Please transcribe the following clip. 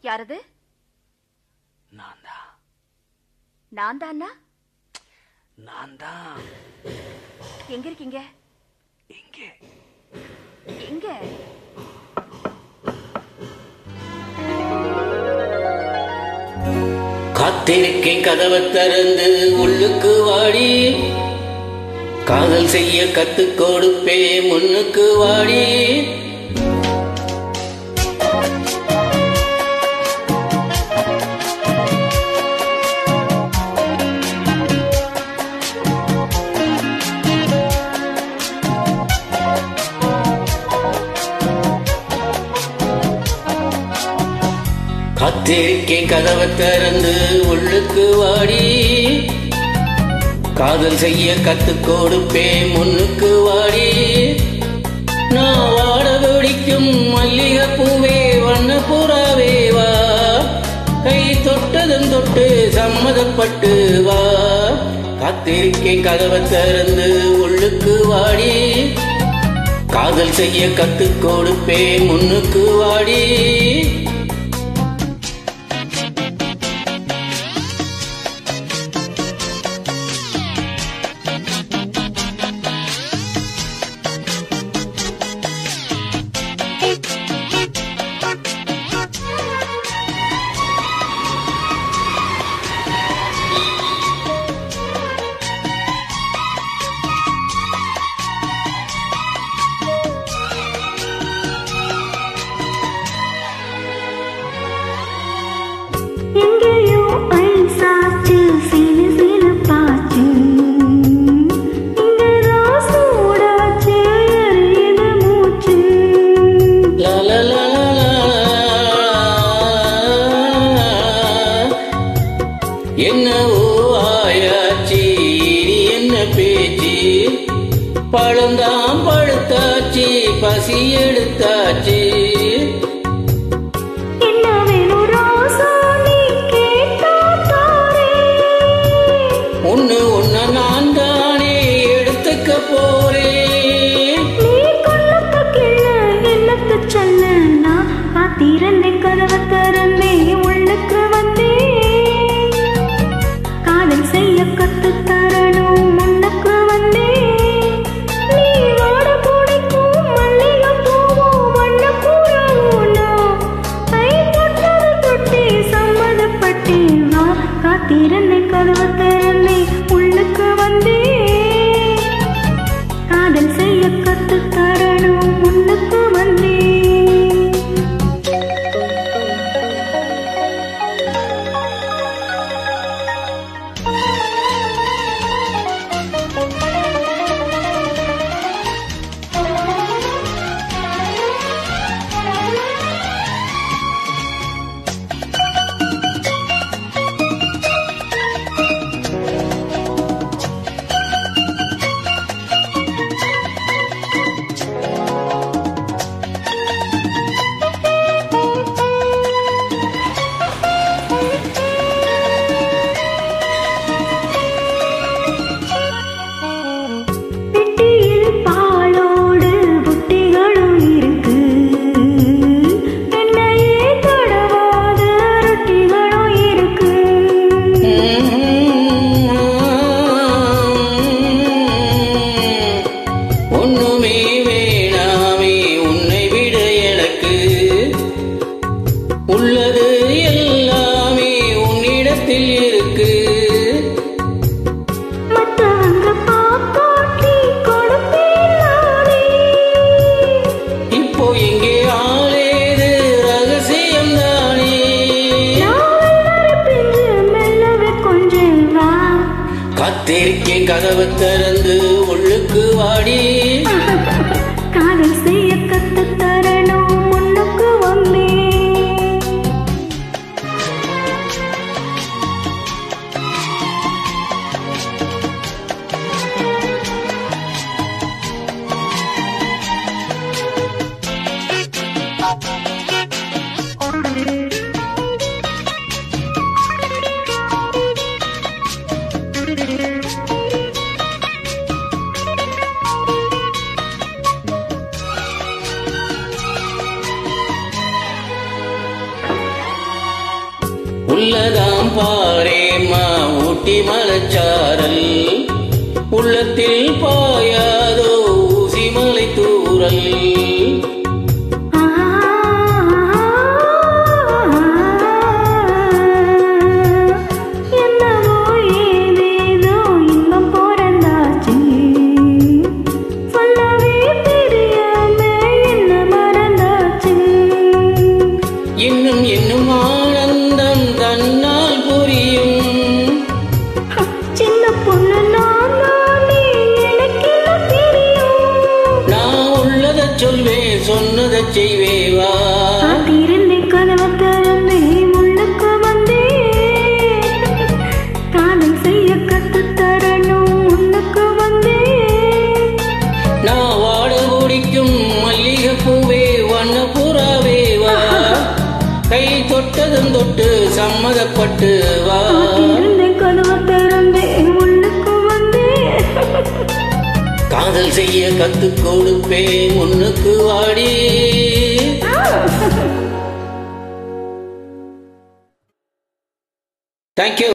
யாரது? நான் தானா? நான் தான். எங்க இருக்கீங்க? எங்கே? எங்க? காத்திருக்கேன் கதவை திறந்து உள்ளுக்கு வாடி, காதல் செய்ய கத்துக் கொடுப்பே முன்னுக்கு வாடி. காத்திருக்கேன் கதவை திறந்து உள்ளுக்கு வாடி, காதல் செய்ய கத்துக் கொடுப்பே முன்னுக்கு வாடி. நான் வாட பிடிக்கும் மல்லிகை பூவே வண்ண புறாவே வா, கை தொட்டதும் தொட்டு சம்மதப்பட்டு வா. காத்திருக்கேன் கதவை திறந்து உள்ளுக்கு வாடி, காதல் செய்ய கத்துக் கொடுப்பே முன்னுக்கு வாடி. என்னவோ ஆயாச்சி என்ன பேச்சு, பழந்தாம் பழுத்தாச்சி பசி எடுத்தாச்சு. ஒன்னு ஒன்ன நான் தானே எடுத்துக்க போறேன். திறந்தே கதவை திறந்தே உள்ளுக்கு வந்தே, காதல் செய்ய கத்து தரணும் முன்னுக்கு வந்தே. நீ வாட பிடிக்கும் மல்லிகை பூவும் வண்ண பூராவுனா, கை தொட்டது தொட்டே சம்மதப்பட்டே வா. காத்திருந்தே கதவை திறந்தே உள்ளுக்கு வந்தே, காதல் செய்ய கத்து தரணும் முன்னுக்கு வந்தே. உள்ளது எல்லாமே உன்னிடத்தில் இருக்கு. இப்போ எங்கே ஆளேது ரகசியம் தானே. காத்திருக்கேன் கதவை திறந்து உள்ளுக்கு வாடி, காதல் செய்ய கத்து தரணும் முன்னுக்கு வந்தே. மலச்சாரல் உள்ளத்தில் பாயாதோ ஊசி மலை தூரல் இன்னும் இன்னும் ஆனந்தம் தன்னால் புரியும் சின்ன பொண்ணு நான் உள்ளதை சொல்வேன் சொன்னதை செய்வேவா திறந்து கதவை திறந்து முன்னுக்கு வந்தே காதல் செய்ய கத்துத்தரணும் முன்னுக்கு வந்தே நான் வாட பிடிக்கும் மல்லிகை பூவே வண்ண புறாவேவா கை தொட்டதும் தொட்டு சம்மதப்பட்டு வா கதவை திறந்து முன்னுக்கு வந்தே காதல் செய்ய கத்துக் கொடுப்பேன் முன்னுக்கு வாடி தேங்க்யூ